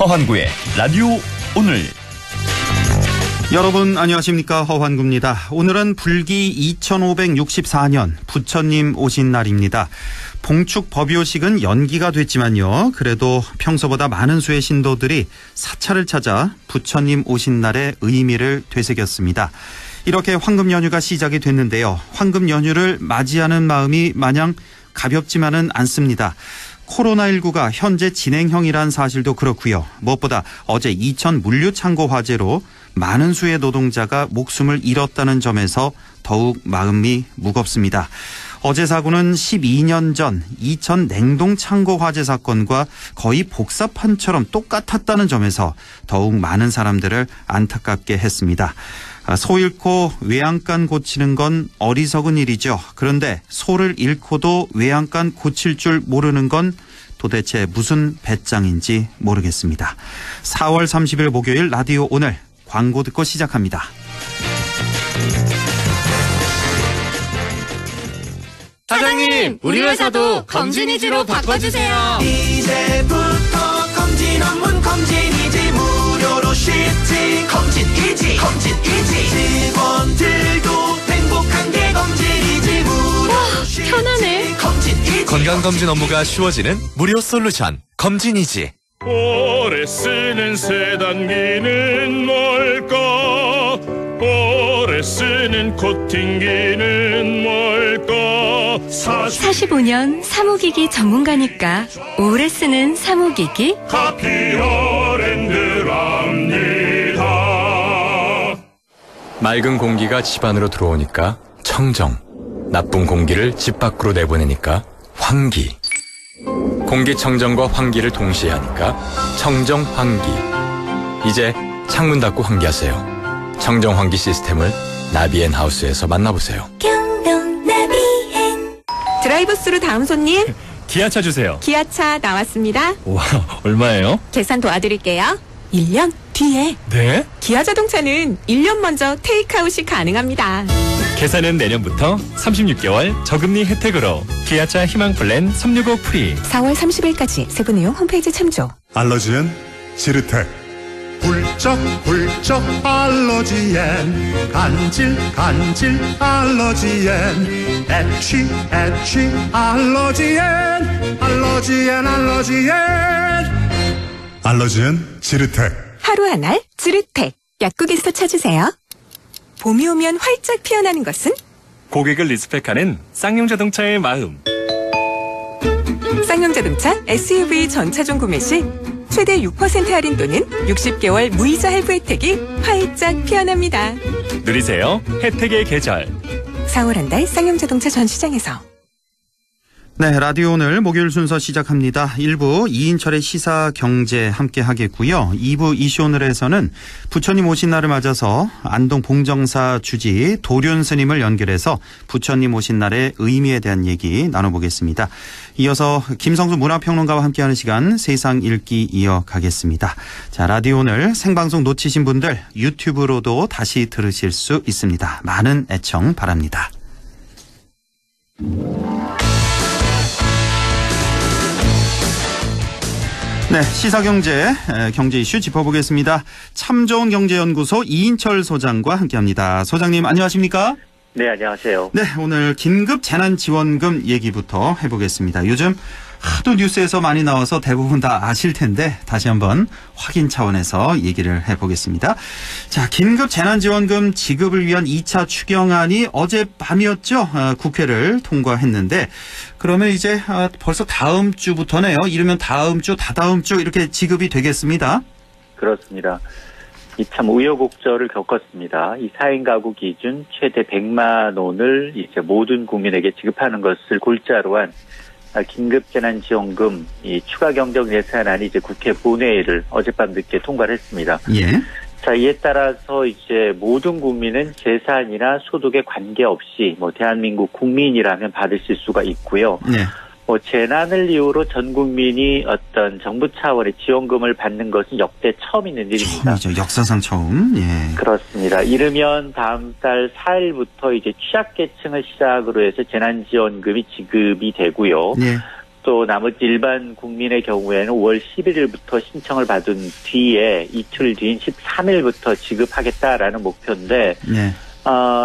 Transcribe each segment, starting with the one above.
허환구의 라디오 오늘. 여러분 안녕하십니까, 허환구입니다. 오늘은 불기 2564년 부처님 오신 날입니다. 봉축 법요식은 연기가 됐지만요, 그래도 평소보다 많은 수의 신도들이 사찰을 찾아 부처님 오신 날의 의미를 되새겼습니다. 이렇게 황금 연휴가 시작이 됐는데요, 황금 연휴를 맞이하는 마음이 마냥 가볍지만은 않습니다. 코로나19가 현재 진행형이란 사실도 그렇고요. 무엇보다 어제 이천 물류창고 화재로 많은 수의 노동자가 목숨을 잃었다는 점에서 더욱 마음이 무겁습니다. 어제 사고는 12년 전 이천 냉동창고 화재 사건과 거의 복사판처럼 똑같았다는 점에서 더욱 많은 사람들을 안타깝게 했습니다. 소 잃고 외양간 고치는 건 어리석은 일이죠. 그런데 소를 잃고도 외양간 고칠 줄 모르는 건 도대체 무슨 배짱인지 모르겠습니다. 4월 30일 목요일 라디오 오늘, 광고 듣고 시작합니다. 사장님, 우리 회사도 검진이지로 바꿔주세요. 이제부터 검진 업무 검진이지, 무료로 쉽지. 검진이지. 직원들도 행복한 게 검진이지, 무료로 쉽지. 편하네. 검진이지. 건강검진 업무가 쉬워지는 무료 솔루션 검진이지. 오래 쓰는 세단기는 뭘까? 오래 쓰는 코팅기는 뭘까? 45년 사무기기 전문가니까 오래 쓰는 사무기기 카피어랜드랍니다. 맑은 공기가 집 안으로 들어오니까 청정, 나쁜 공기를 집 밖으로 내보내니까 환기. 공기청정과 환기를 동시에 하니까 청정환기. 이제 창문 닫고 환기하세요. 청정환기 시스템을 나비앤하우스에서 만나보세요. 드라이브스루 다음 손님. 기아차 주세요. 기아차 나왔습니다. 와, 얼마예요? 계산 도와드릴게요. 1년 뒤에. 네? 기아 자동차는 1년 먼저 테이크아웃이 가능합니다. 계산은 내년부터 36개월 저금리 혜택으로. 기아차 희망 플랜 365 프리. 4월 30일까지 세부 내용 홈페이지 참조. 알러지엔 지르텍. 훌쩍훌쩍 알러지엔, 간질 알러지엔, 애취 알러지엔, 알러지엔 지르텍. 하루 한 알 지르텍. 약국에서 찾으세요. 봄이 오면 활짝 피어나는 것은? 고객을 리스펙하는 쌍용자동차의 마음. 쌍용자동차 SUV 전차종 구매 시 최대 6% 할인 또는 60개월 무이자 할부 혜택이 활짝 피어납니다. 누리세요, 혜택의 계절. 4월 한 달 쌍용자동차 전 시장에서. 네, 라디오 오늘 목요일 순서 시작합니다. 1부 이인철의 시사 경제 함께 하겠고요. 2부 이슈 오늘에서는 부처님 오신 날을 맞아서 안동 봉정사 주지 도륜 스님을 연결해서 부처님 오신 날의 의미에 대한 얘기 나눠보겠습니다. 이어서 김성수 문화평론가와 함께하는 시간 세상 읽기 이어가겠습니다. 자, 라디오 오늘 생방송 놓치신 분들 유튜브로도 다시 들으실 수 있습니다. 많은 애청 바랍니다. 네, 시사경제, 경제 이슈 짚어보겠습니다. 참 좋은 경제연구소 이인철 소장과 함께합니다. 소장님 안녕하십니까? 네, 안녕하세요. 네, 오늘 긴급 재난지원금 얘기부터 해보겠습니다. 요즘 하도 뉴스에서 많이 나와서 대부분 다 아실 텐데 다시 한번 확인 차원에서 얘기를 해보겠습니다. 자, 긴급 재난지원금 지급을 위한 2차 추경안이 어젯밤이었죠. 국회를 통과했는데 그러면 이제 벌써 다음 주부터네요. 이르면 다음 주, 다다음 주 이렇게 지급이 되겠습니다. 그렇습니다. 이 참 우여곡절을 겪었습니다. 이 4인 가구 기준 최대 100만 원을 이제 모든 국민에게 지급하는 것을 골자로 한 긴급재난지원금 이 추가 경정 예산안이 이제 국회 본회의를 어젯밤 늦게 통과를 했습니다. 예. 자, 이에 따라서 이제 모든 국민은 재산이나 소득에 관계없이 대한민국 국민이라면 받으실 수가 있고요. 네. 재난을 이유로 전 국민이 어떤 정부 차원의 지원금을 받는 것은 역대 처음 있는 일입니다. 처음이죠. 역사상 처음. 예. 그렇습니다. 이르면 다음 달 4일부터 이제 취약계층을 시작으로 해서 재난지원금이 지급이 되고요. 예. 또 나머지 일반 국민의 경우에는 5월 11일부터 신청을 받은 뒤에 이틀 뒤인 13일부터 지급하겠다라는 목표인데 네.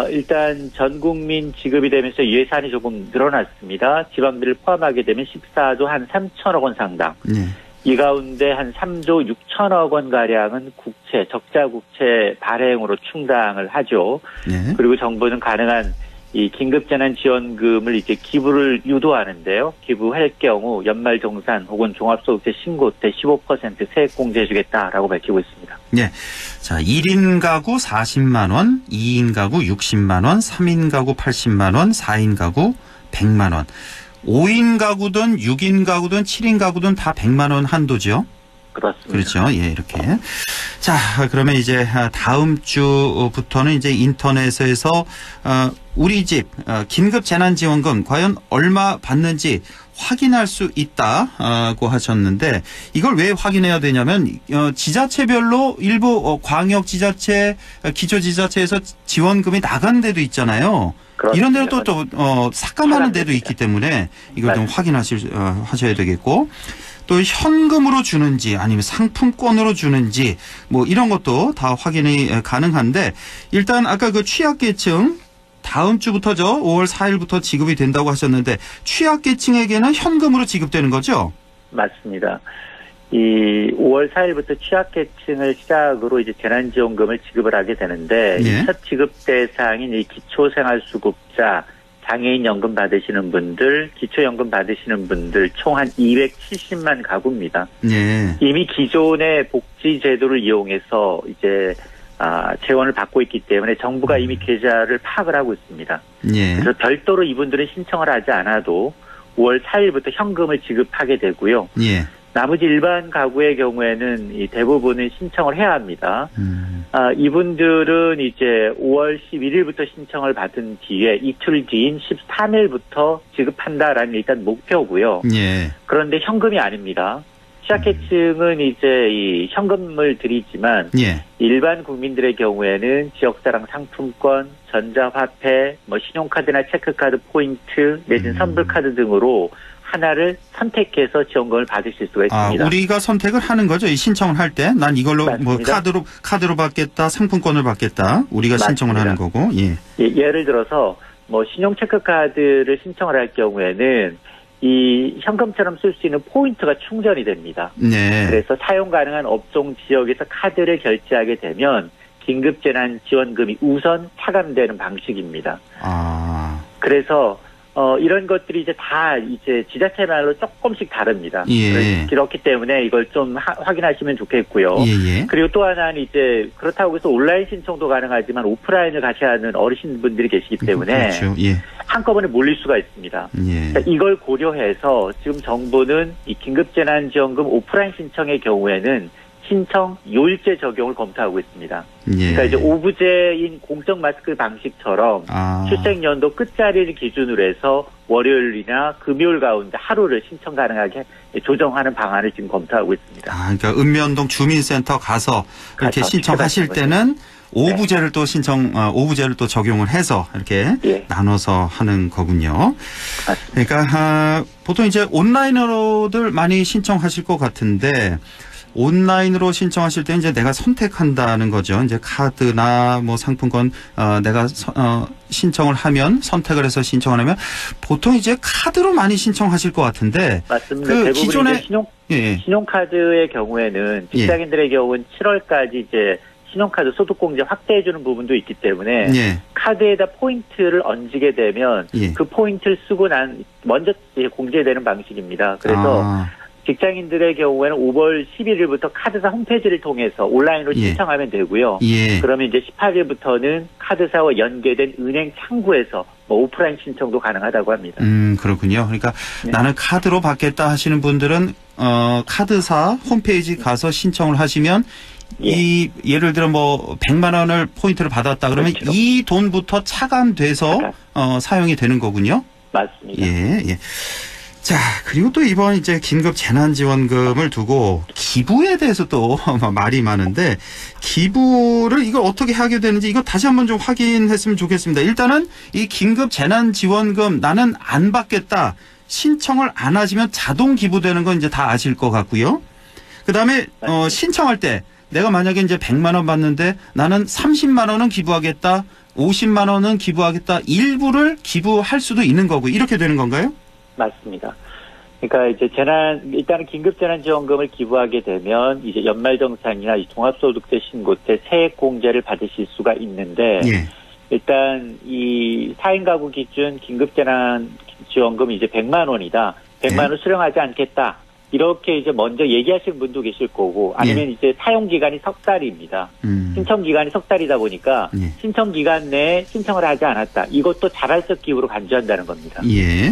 일단 전 국민 지급이 되면서 예산이 조금 늘어났습니다. 지방비를 포함하게 되면 14조 한 3천억 원 상당. 네. 이 가운데 한 3조 6천억 원 가량은 국채, 적자 국채 발행으로 충당을 하죠. 네. 그리고 정부는 가능한 이 긴급재난지원금을 이제 기부를 유도하는데요. 기부할 경우 연말정산 혹은 종합소득세 신고 때 15% 세액 공제해주겠다라고 밝히고 있습니다. 네. 자, 1인 가구 40만 원, 2인 가구 60만 원, 3인 가구 80만 원, 4인 가구 100만 원. 5인 가구든 6인 가구든 7인 가구든 다 100만 원 한도죠. 그렇습니다. 그렇죠. 예, 이렇게. 자, 그러면 이제 다음 주부터는 이제 인터넷에서 우리 집 긴급 재난지원금 과연 얼마 받는지 확인할 수 있다고 하셨는데 이걸 왜 확인해야 되냐면 지자체별로 일부 광역지자체, 기초지자체에서 지원금이 나간 데도 있잖아요. 그렇습니다. 이런 데는 또 삭감하는 데도 있기 때문에 이걸 좀 확인하셔야 되겠고 또 현금으로 주는지 아니면 상품권으로 주는지 뭐 이런 것도 다 확인이 가능한데 일단 아까 그 취약계층 다음 주부터죠. 5월 4일부터 지급이 된다고 하셨는데 취약계층에게는 현금으로 지급되는 거죠? 맞습니다. 이 5월 4일부터 취약계층을 시작으로 이제 재난지원금을 지급을 하게 되는데 예. 첫 지급 대상인 이 기초생활수급자, 장애인 연금 받으시는 분들, 기초연금 받으시는 분들 총 한 270만 가구입니다. 네. 이미 기존의 복지제도를 이용해서 이제 재원을 받고 있기 때문에 정부가 이미 계좌를 파악을 하고 있습니다. 네. 그래서 별도로 이분들은 신청을 하지 않아도 5월 4일부터 현금을 지급하게 되고요. 네. 나머지 일반 가구의 경우에는 이 대부분은 신청을 해야 합니다. 이분들은 이제 5월 11일부터 신청을 받은 뒤에 이틀 뒤인 13일부터 지급한다라는 일단 목표고요. 예. 그런데 현금이 아닙니다. 취약계층은 이제 이 현금을 드리지만 예. 일반 국민들의 경우에는 지역사랑 상품권, 전자화폐, 뭐 신용카드나 체크카드 포인트 내지는 선불카드 등으로 하나를 선택해서 지원금을 받으실 수가 있습니다. 우리가 선택을 하는 거죠. 이 신청을 할 때 난 이걸로 맞습니다. 뭐 카드로 받겠다, 상품권을 받겠다. 우리가 맞습니다. 신청을 하는 거고. 예. 예를 들어서 뭐 신용 체크카드를 신청을 할 경우에는 이 현금처럼 쓸 수 있는 포인트가 충전이 됩니다. 네. 그래서 사용 가능한 업종 지역에서 카드를 결제하게 되면 긴급재난지원금이 우선 차감되는 방식입니다. 그래서 이런 것들이 이제 다 이제 지자체별로 조금씩 다릅니다. 예. 그렇기 때문에 이걸 좀 확인하시면 좋겠고요. 예. 그리고 또 하나는 이제 그렇다고 해서 온라인 신청도 가능하지만 오프라인을 같이 하는 어르신분들이 계시기 때문에 그렇죠. 예. 한꺼번에 몰릴 수가 있습니다. 예. 그러니까 이걸 고려해서 지금 정부는 이 긴급재난지원금 오프라인 신청의 경우에는 신청 요일제 적용을 검토하고 있습니다. 예. 그러니까 이제 오부제인 공적 마스크 방식처럼 출생연도 끝자리를 기준으로 해서 월요일이나 금요일 가운데 하루를 신청 가능하게 조정하는 방안을 지금 검토하고 있습니다. 그러니까 읍면동 주민센터 가서 이렇게 신청하실 때는 오부제를 또 오부제를 또 적용을 해서 이렇게 나눠서 하는 거군요. 그러니까 보통 이제 온라인으로들 많이 신청하실 것 같은데 온라인으로 신청하실 때 이제 내가 선택한다는 거죠. 이제 카드나 뭐 상품권 내가 신청을 하면 선택을 해서 신청을 하면 보통 이제 카드로 많이 신청하실 것 같은데 맞습니다. 그 대부분 기존에 신용카드의 경우에는 직장인들의 경우는 7월까지 이제 신용카드 소득공제 확대해주는 부분도 있기 때문에 카드에다 포인트를 얹게 되면 그 포인트를 쓰고 먼저 공제되는 방식입니다. 그래서 직장인들의 경우에는 5월 11일부터 카드사 홈페이지를 통해서 온라인으로 신청하면 되고요. 그러면 이제 18일부터는 카드사와 연계된 은행 창구에서 뭐 오프라인 신청도 가능하다고 합니다. 그렇군요. 그러니까 나는 카드로 받겠다 하시는 분들은 카드사 홈페이지 가서 신청을 하시면 예를 들어 뭐 100만 원을 포인트를 받았다 그러면 이 돈부터 차감돼서 사용이 되는 거군요. 맞습니다. 예. 자, 그리고 또 이번 이제 긴급 재난지원금을 두고 기부에 대해서 또 말이 많은데 기부를 이걸 어떻게 하게 되는지 이거 다시 한번 좀 확인했으면 좋겠습니다. 일단은 이 긴급 재난지원금 나는 안 받겠다. 신청을 안 하시면 자동 기부되는 건 이제 다 아실 것 같고요. 그다음에 신청할 때 내가 만약에 이제 100만 원 받는데 나는 30만 원은 기부하겠다. 50만 원은 기부하겠다. 일부를 기부할 수도 있는 거고 이렇게 되는 건가요? 맞습니다. 그러니까 이제 일단은 긴급재난지원금을 기부하게 되면 이제 연말정산이나 종합소득세 신고 때 세액공제를 받으실 수가 있는데 예. 일단 이 4인 가구 기준 긴급재난지원금이 이제 100만 원이다. 100만 원을 수령하지 않겠다. 이렇게 이제 먼저 얘기하시는 분도 계실 거고 아니면 이제 사용 기간이 석 달입니다. 신청 기간이 석 달이다 보니까 신청 기간 내에 신청을 하지 않았다. 이것도 자발적 기부로 간주한다는 겁니다. 예.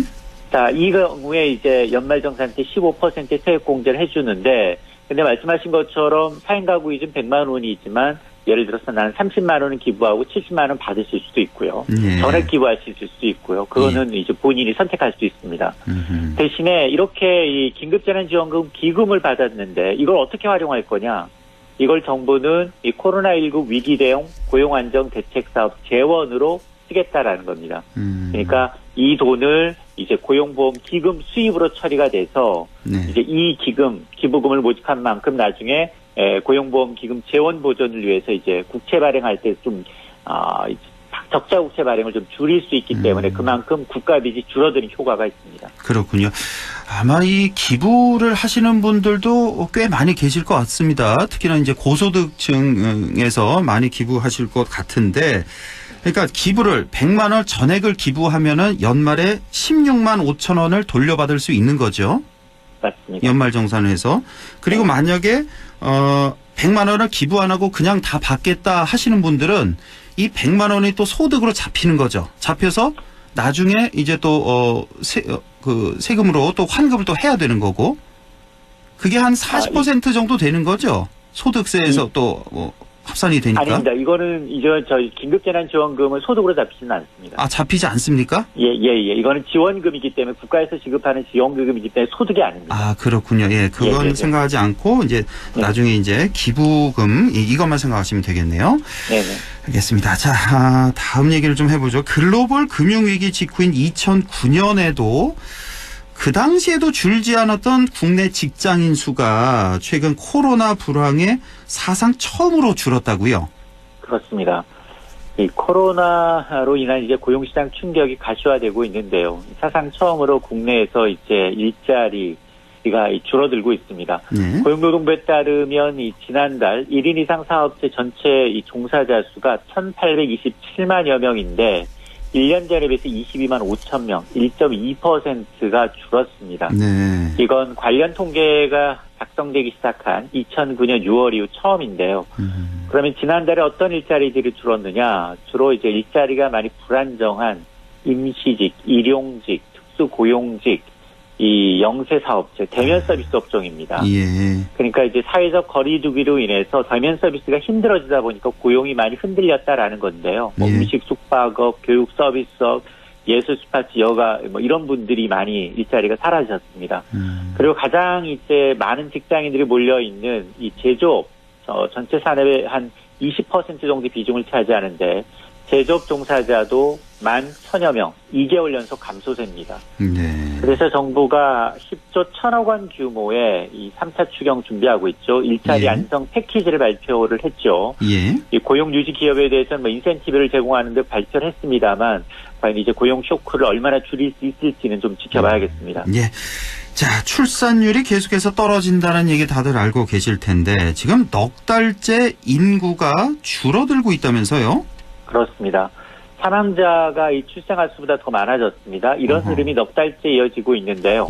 자, 이 경우에 이제 연말정산 때 15% 세액 공제를 해주는데 근데 말씀하신 것처럼 4인 가구 기준 100만 원이지만 예를 들어서 나는 30만 원은 기부하고 70만 원 받으실 수도 있고요. 전액 기부하실 수도 있고요. 그거는 이제 본인이 선택할 수 있습니다. 대신에 이렇게 이 긴급재난지원금 기금을 받았는데 이걸 어떻게 활용할 거냐? 이걸 정부는 이 코로나19 위기 대응 고용안정대책사업 재원으로 쓰겠다라는 겁니다. 그러니까 이 돈을 이제 고용보험 기금 수입으로 처리가 돼서 이제 이 기부금을 모집한 만큼 나중에 고용보험 기금 재원 보존을 위해서 이제 국채 발행할 때 좀 적자 국채 발행을 좀 줄일 수 있기 때문에 그만큼 국가 빚이 줄어드는 효과가 있습니다. 그렇군요. 아마 이 기부를 하시는 분들도 꽤 많이 계실 것 같습니다. 특히나 이제 고소득층에서 많이 기부하실 것 같은데 그러니까 기부를 100만 원 전액을 기부하면은 연말에 16만 5천 원을 돌려받을 수 있는 거죠. 맞습니다. 연말정산을 해서. 그리고 만약에 100만 원을 기부 안 하고 그냥 다 받겠다 하시는 분들은 이 100만 원이 또 소득으로 잡히는 거죠. 잡혀서 나중에 이제 또 세금으로 또 환급을 또 해야 되는 거고 그게 한 40% 정도 되는 거죠. 소득세에서 또 합산이 되니까. 아닙니다. 이거는 저희 긴급재난지원금은 소득으로 잡히지는 않습니다. 아, 잡히지 않습니까? 예. 이거는 지원금이기 때문에 국가에서 지급하는 지원금이기 때문에 소득이 아닙니다. 아, 그렇군요. 예, 그건 생각하지 않고 이제 나중에 이제 기부금 이것만 생각하시면 되겠네요. 네네. 알겠습니다. 자, 다음 얘기를 좀 해보죠. 글로벌 금융위기 직후인 2009년에도 그 당시에도 줄지 않았던 국내 직장인 수가 최근 코로나 불황에 사상 처음으로 줄었다고요? 그렇습니다. 이 코로나로 인한 이제 고용시장 충격이 가시화되고 있는데요. 사상 처음으로 국내에서 이제 일자리가 줄어들고 있습니다. 고용노동부에 따르면 이 지난달 1인 이상 사업체 전체 이 종사자 수가 1,827만여 명인데 1년 전에 비해서 22만 5천 명, 1.2%가 줄었습니다. 이건 관련 통계가 작성되기 시작한 2009년 6월 이후 처음인데요. 그러면 지난달에 어떤 일자리들이 줄었느냐? 주로 이제 일자리가 많이 불안정한 임시직, 일용직, 특수고용직, 이 영세사업체, 대면 서비스 업종입니다. 그러니까 이제 사회적 거리두기로 인해서 대면 서비스가 힘들어지다 보니까 고용이 많이 흔들렸다라는 건데요. 음식 숙박업, 교육 서비스업, 예술 스파츠, 여가 이런 분들이 많이 일자리가 사라졌습니다. 그리고 가장 이제 많은 직장인들이 몰려 있는 이 제조업 전체 산업의 한 20% 정도 비중을 차지하는데 제조업 종사자도 11,000여 명, 2개월 연속 감소세입니다. 그래서 정부가 10조 1,000억 원 규모의 이 3차 추경 준비하고 있죠. 일자리 안정 패키지를 발표를 했죠. 이 고용 유지 기업에 대해서는 인센티브를 제공하는 데 발표를 했습니다만 과연 이제 고용 쇼크를 얼마나 줄일 수 있을지는 좀 지켜봐야겠습니다. 자, 출산율이 계속해서 떨어진다는 얘기 다들 알고 계실 텐데 지금 넉 달째 인구가 줄어들고 있다면서요? 그렇습니다. 사망자가 이 출생아 수보다 더 많아졌습니다. 이런 흐름이 넉 달째 이어지고 있는데요.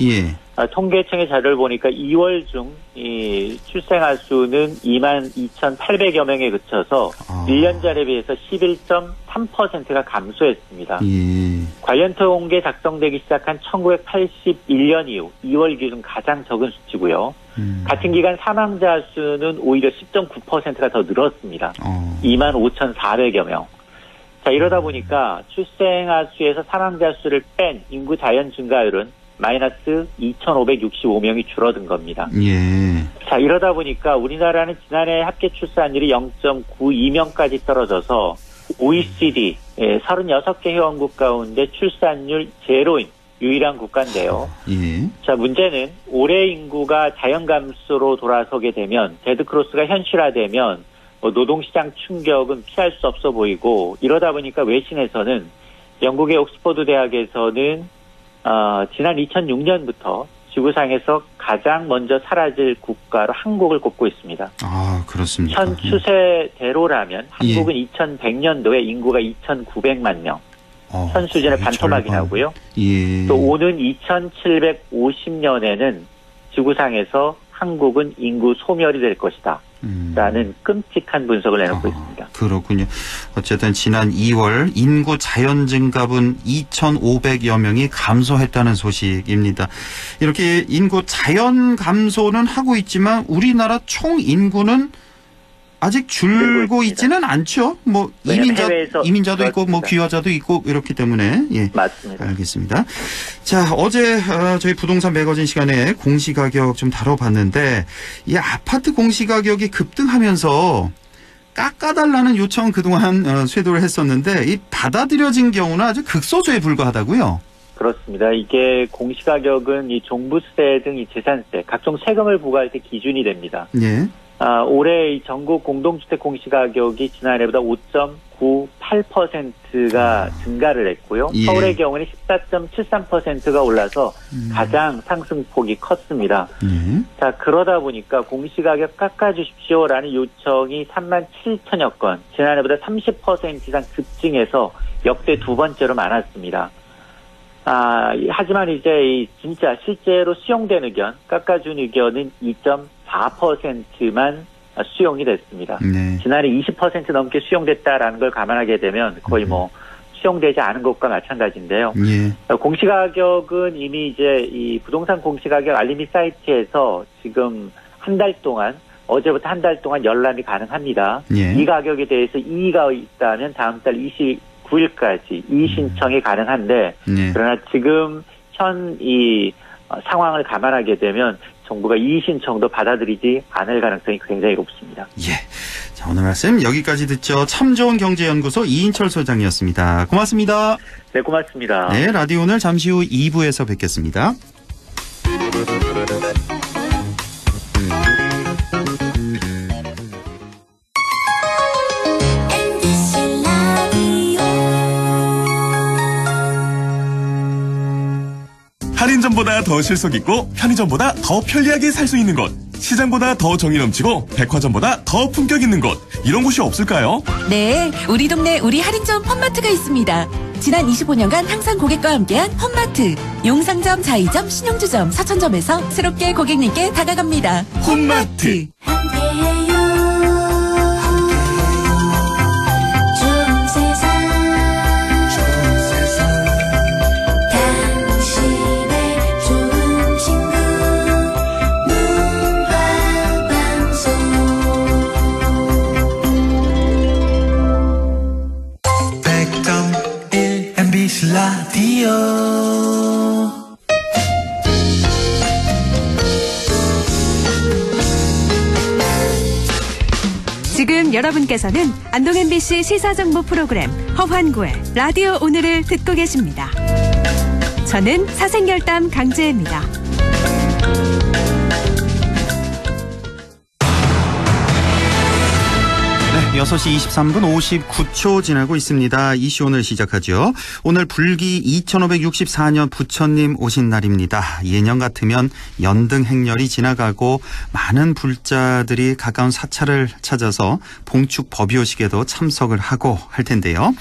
통계청의 자료를 보니까 2월 중 이 출생아 수는 22,800여 명에 그쳐서 1년 전에 비해서 11.3%가 감소했습니다. 관련 통계 작성되기 시작한 1981년 이후 2월 기준 가장 적은 수치고요. 같은 기간 사망자 수는 오히려 10.9%가 더 늘었습니다. 25,400여 명. 자, 이러다 보니까 출생아 수에서 사망자 수를 뺀 인구 자연 증가율은 마이너스 2,565명이 줄어든 겁니다. 자, 이러다 보니까 우리나라는 지난해 합계 출산율이 0.92명까지 떨어져서 OECD 36개 회원국 가운데 출산율 제로인 유일한 국가인데요. 예. 자, 문제는 올해 인구가 자연 감소로 돌아서게 되면 데드 크로스가 현실화되면 노동시장 충격은 피할 수 없어 보이고 이러다 보니까 외신에서는 영국의 옥스퍼드 대학에서는 지난 2006년부터 지구상에서 가장 먼저 사라질 국가로 한국을 꼽고 있습니다. 아, 그렇습니까? 현 추세대로라면 한국은 2100년도에 인구가 2900만 명. 현 수준을 반토막이 나고요. 예. 또 오는 2750년에는 지구상에서 한국은 인구 소멸이 될 것이다. 라는 끔찍한 분석을 내놓고 있습니다. 그렇군요. 어쨌든 지난 2월 인구 자연 증가분 2,500여 명이 감소했다는 소식입니다. 이렇게 인구 자연 감소는 하고 있지만 우리나라 총 인구는 아직 줄고 있지는 않죠. 뭐 이민자도 있고 뭐 귀화자도 있고 이렇기 때문에 예. 맞습니다. 알겠습니다. 자, 어제 저희 부동산 매거진 시간에 공시가격 좀 다뤄봤는데 이 아파트 공시가격이 급등하면서 깎아달라는 요청 그동안 쇄도를 했었는데 이 받아들여진 경우는 아주 극소수에 불과하다고요. 그렇습니다. 이게 공시가격은 이 종부세 등 이 재산세, 각종 세금을 부과할 때 기준이 됩니다. 예. 올해 이 전국 공동주택 공시가격이 지난해보다 5.98%가 증가를 했고요. 예. 서울의 경우는 14.73%가 올라서 가장 상승폭이 컸습니다. 자, 그러다 보니까 공시가격 깎아주십시오라는 요청이 37,000여 건, 지난해보다 30% 이상 급증해서 역대 두 번째로 많았습니다. 하지만 이제 진짜 실제로 수용된 의견, 깎아준 의견은 2.4%만 수용이 됐습니다. 네. 지난해 20% 넘게 수용됐다라는 걸 감안하게 되면 거의 뭐 수용되지 않은 것과 마찬가지인데요. 예. 공시가격은 이미 이제 이 부동산 공시가격 알림이 사이트에서 지금 한 달 동안, 어제부터 한 달 동안 열람이 가능합니다. 예. 이 가격에 대해서 이의가 있다면 다음 달 29일까지 이의 신청이 가능한데, 네. 그러나 지금 현 이 상황을 감안하게 되면 정부가 이의 신청도 받아들이지 않을 가능성이 굉장히 높습니다. 예. 자, 오늘 말씀 여기까지 듣죠. 참 좋은 경제연구소 이인철 소장이었습니다. 고맙습니다. 네, 고맙습니다. 네, 라디오 오늘 잠시 후 2부에서 뵙겠습니다. 할인점보다 더 실속 있고 편의점보다 더 편리하게 살 수 있는 곳, 시장보다 더 정이 넘치고 백화점보다 더 품격 있는 곳, 이런 곳이 없을까요? 네, 우리 동네 우리 할인점 홈마트가 있습니다. 지난 25년간 항상 고객과 함께한 홈마트. 용상점, 자이점, 신용주점, 사천점에서 새롭게 고객님께 다가갑니다. 홈마트. 라디오 지금 여러분께서는 안동 MBC 시사정보 프로그램 허환구의 라디오 오늘을 듣고 계십니다. 저는 사생결담 강재입니다. 네, 6시 23분 59초 지나고 있습니다. 이슈 오늘 시작하죠. 오늘 불기 2564년 부처님 오신 날입니다. 예년 같으면 연등 행렬이 지나가고 많은 불자들이 가까운 사찰을 찾아서 봉축 법요식에도 참석을 하고 할 텐데요.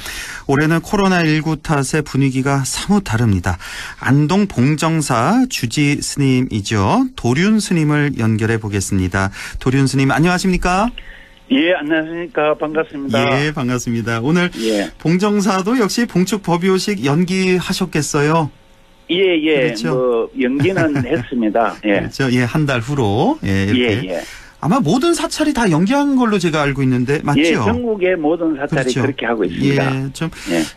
올해는 코로나19 탓에 분위기가 사뭇 다릅니다. 안동 봉정사 주지 스님이죠. 도륜 스님을 연결해 보겠습니다. 도륜 스님 안녕하십니까? 예, 안녕하십니까. 반갑습니다. 예, 반갑습니다. 오늘 예. 봉정사도 역시 봉축 법요식 연기하셨겠어요? 예, 예. 그렇죠? 뭐 연기는 했습니다. 예. 그렇죠. 예, 한 달 후로. 예, 이렇게. 예, 예. 아마 모든 사찰이 다 연기한 걸로 제가 알고 있는데 맞죠? 예, 전국의 모든 사찰이 그렇죠. 그렇게 하고 있습니다. 예, 좀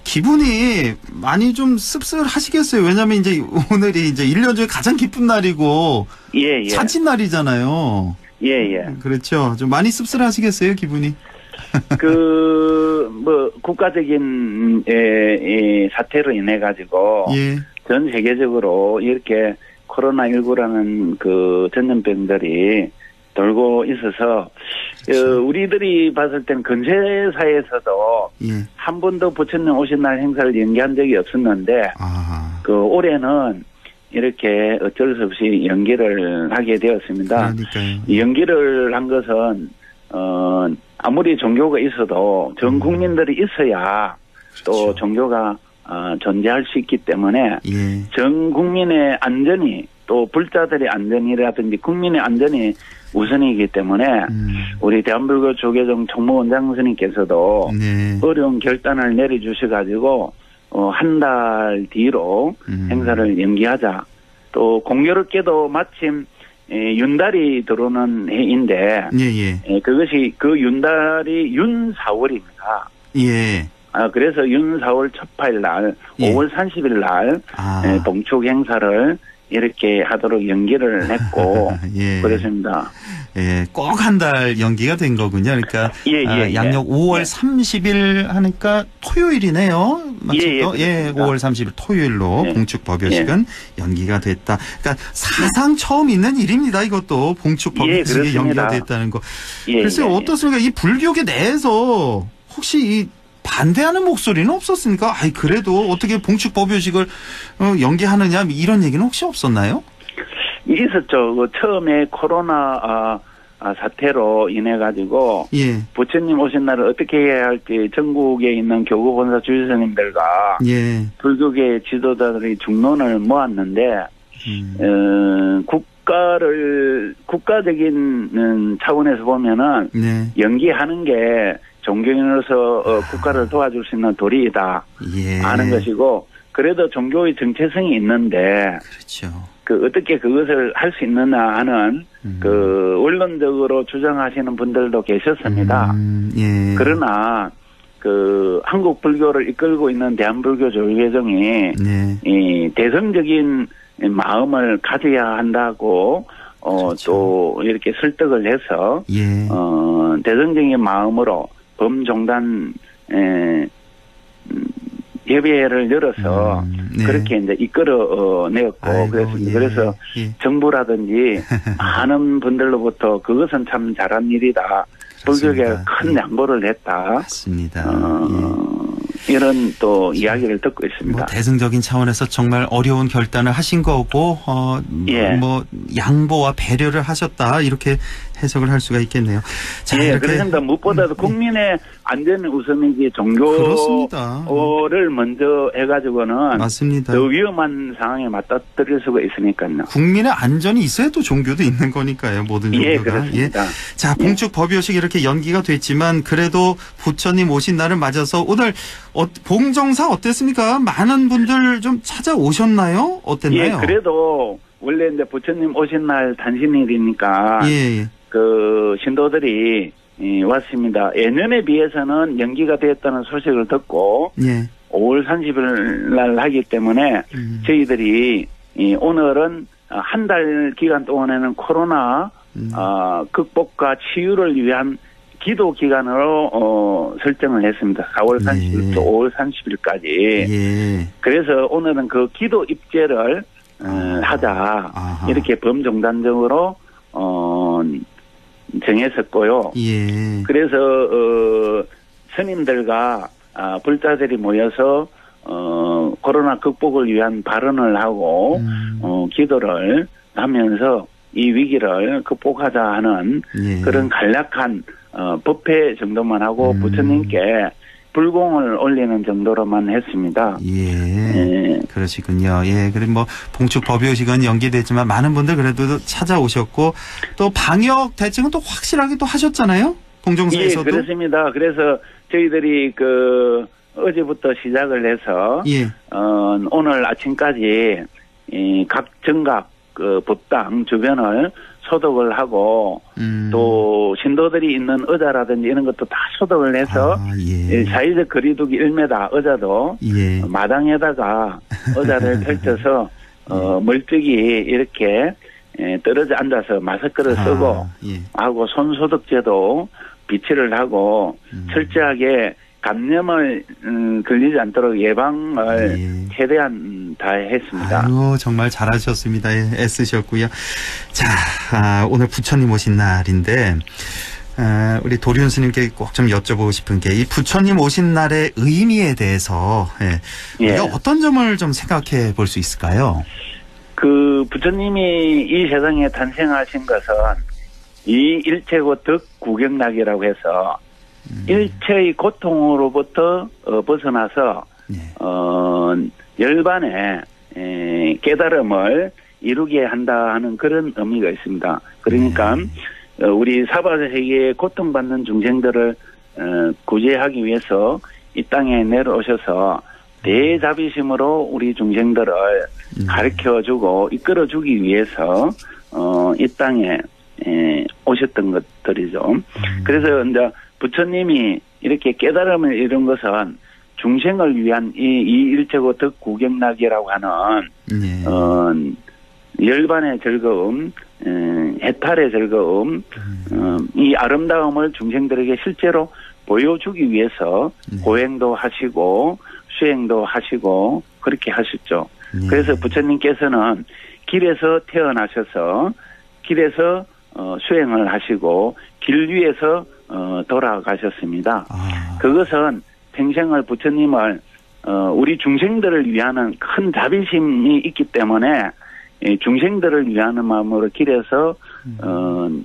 기분이 많이 좀 씁쓸하시겠어요. 왜냐하면 이제 오늘이 이제 1년 중에 가장 기쁜 날이고 예, 예. 잔칫날이잖아요. 예, 예. 그렇죠. 좀 많이 씁쓸하시겠어요, 기분이? 뭐, 국가적인, 사태로 인해가지고, 예. 전 세계적으로 이렇게 코로나19라는 그 전염병들이 돌고 있어서 우리들이 봤을 땐 근세사에서도 한 번도 부처님 오신 날 행사를 연기한 적이 없었는데 그 올해는 이렇게 어쩔 수 없이 연기를 하게 되었습니다. 그러니까요. 연기를 한 것은 아무리 종교가 있어도 전 국민들이 있어야 또 종교가 존재할 수 있기 때문에 전 국민의 안전이 또 불자들의 안전이라든지 국민의 안전이 우선이기 때문에 우리 대한불교 조계종 총무원장 스님께서도 어려운 결단을 내려주셔가지고 한 달 뒤로 행사를 연기하자. 또 공교롭게도 마침 윤달이 들어오는 해인데 그것이 그 윤달이 윤4월입니다. 예. 그래서 윤4월 첫 8일 날 5월 30일 날 봉축 행사를 이렇게 하도록 연기를 했고 그렇습니다. 예, 꼭 한 달 연기가 된 거군요. 그러니까 양력 5월 30일 하니까 토요일이네요. 맞죠? 5월 30일 토요일로 봉축 법요식은 연기가 됐다. 그러니까 사상 처음 있는 일입니다. 이것도 봉축 법요식이 연기가 됐다는 거. 글쎄요, 어떻습니까? 이 불교계 내에서 혹시 이 반대하는 목소리는 없었습니까? 그래도 어떻게 봉축 법요식을 연기하느냐 이런 얘기는 혹시 없었나요? 있었죠. 그 처음에 코로나 사태로 인해 가지고 부처님 오신 날을 어떻게 해야 할지 전국에 있는 교구 본사 주지스님들과 불교계 지도자들이 중론을 모았는데 국가적인 차원에서 보면은 연기하는 게 종교인으로서 국가를 도와줄 수 있는 도리이다 하는 것이고 그래도 종교의 정체성이 있는데 어떻게 그것을 할 수 있느냐 하는 원론적으로 주장하시는 분들도 계셨습니다. 그러나 한국 불교를 이끌고 있는 대한불교 조계종이 이 대성적인 마음을 가져야 한다고 또 이렇게 설득을 해서 대성적인 마음으로 범종단 예배를 열어서 그렇게 이제 이끌어 내었고 그래서 정부라든지 많은 분들로부터 그것은 참 잘한 일이다. 불교계가 큰 양보를 했다. 맞습니다. 이런 또 이야기를 듣고 있습니다. 대승적인 차원에서 정말 어려운 결단을 하신 거고 양보와 배려를 하셨다 이렇게 해석을 할 수가 있겠네요. 자, 그렇습니다. 무엇보다도 국민의 안전이 우선이지 종교를 먼저 해가지고는 맞습니다. 더 위험한 상황에 맞닥뜨릴 수가 있으니까요. 국민의 안전이 있어야 또 종교도 있는 거니까요. 모든 종교가. 그렇습니다. 자, 봉축 법요식 이렇게 연기가 됐지만 그래도 부처님 오신 날을 맞아서 오늘 봉정사 어땠습니까? 많은 분들 좀 찾아오셨나요? 어땠나요? 그래도 원래 이제 부처님 오신 날 단신일이니까 그 신도들이 왔습니다. 예년에 비해서는 연기가 되었다는 소식을 듣고 5월 30일 날 하기 때문에 저희들이 오늘은 한 달 기간 동안에는 코로나 극복과 치유를 위한 기도 기간으로 설정을 했습니다. 4월 30일부터 5월 30일까지. 그래서 오늘은 그 기도 입제를 하자. 이렇게 범종단적으로 정했었고요. 그래서 스님들과 불자들이 모여서 코로나 극복을 위한 발언을 하고 기도를 하면서 이 위기를 극복하자 하는 그런 간략한 법회 정도만 하고 부처님께 불공을 올리는 정도로만 했습니다. 그러시군요. 그리고 봉축 법요식은 연기됐지만 많은 분들 그래도 찾아오셨고 또 방역 대책은 또 확실하게 또 하셨잖아요. 봉정사에서도. 그렇습니다. 그래서 저희들이 어제부터 시작을 해서 오늘 아침까지 각 정각 법당 주변을 소독을 하고 또 신도들이 있는 의자라든지 이런 것도 다 소독을 해서 사회적 거리두기 1m 의자도 마당에다가 의자를 펼쳐서 멀찍이 이렇게 떨어져 앉아서 마스크를 쓰고 하고 손소독제도 비치를 하고 철저하게 감염을 걸리지 않도록 예방을 최대한 다했습니다. 아유, 정말 잘하셨습니다. 애쓰셨고요. 자, 오늘 부처님 오신 날인데 우리 도륜 스님께 꼭 좀 여쭤보고 싶은 게 이 부처님 오신 날의 의미에 대해서 우리가 어떤 점을 좀 생각해 볼 수 있을까요? 그 부처님이 이 세상에 탄생하신 것은 이 일체고 덕구경락이라고 해서 일체의 고통으로부터 벗어나서 열반의 깨달음을 이루게 한다 하는 그런 의미가 있습니다. 그러니까 우리 사바세계에 고통받는 중생들을 구제하기 위해서 이 땅에 내려오셔서 대자비심으로 우리 중생들을 가르쳐주고 이끌어주기 위해서 이 땅에 오셨던 것들이죠. 그래서 이제 부처님이 이렇게 깨달음을 이룬 것은 중생을 위한 이 일체고 덕구경락이라고 하는 열반의 즐거움, 해탈의 즐거움, 이 아름다움을 중생들에게 실제로 보여주기 위해서 고행도 하시고 수행도 하시고 그렇게 하셨죠. 그래서 부처님께서는 길에서 태어나셔서 길에서 수행을 하시고 길 위에서 돌아가셨습니다. 그것은 평생을 부처님을 우리 중생들을 위하는 큰 자비심이 있기 때문에 중생들을 위하는 마음으로 길에서